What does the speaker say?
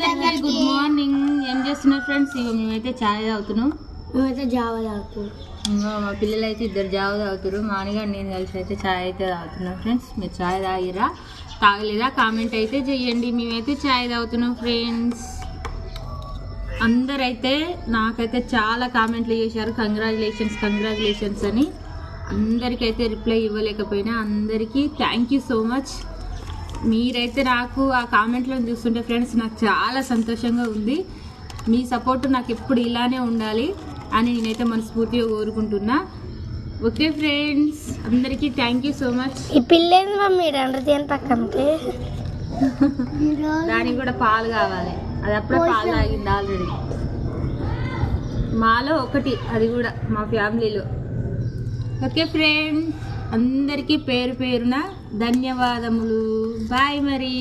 అందరికీ good morning. ఏం చేస్తున్నారు ఫ్రెండ్స్? ఇక మేమైతే ఛాయ్ తాగుతున్నాం. మేమైతే జావ తాగుతున్నాం. ఇంకా మా పిల్లలు అయితే ఇద్దరు జావ తాగుతారు. మానిగా నేను కలిసి అయితే ఛాయ్ అయితే తాగుతున్నాం ఫ్రెండ్స్. మీరు ఛాయ్ తాగిరా తాగలేదా కామెంట్ అయితే చెయ్యండి. మేమైతే ఛాయ్ తాగుతున్నాం ఫ్రెండ్స్. అందరైతే నాకైతే చాలా కామెంట్లు చేశారు, కంగ్రాచులేషన్స్ అని. అందరికైతే రిప్లై ఇవ్వలేకపోయినా అందరికీ థ్యాంక్ యూ సో మచ్. మీరైతే నాకు ఆ కామెంట్లను చూస్తుంటే ఫ్రెండ్స్ నాకు చాలా సంతోషంగా ఉంది. మీ సపోర్ట్ నాకు ఎప్పుడు ఇలానే ఉండాలి అని నేనైతే మనస్ఫూర్తిగా కోరుకుంటున్నా. ఓకే ఫ్రెండ్స్, అందరికీ థ్యాంక్ యూ సో మచ్. ఈ పిల్లేంది మమ్మీ రండ్రతీయని పక్కనకి దానికి కూడా పాలు కావాలి. అది అప్పుడే పాలు తాగింది ఆల్రెడీ. మాలో ఒకటి, అది కూడా మా ఫ్యామిలీలో. ఓకే ఫ్రెండ్స్, అందరికీ పేరు పేరున ధన్యవాదములు. బాయ్ మరి.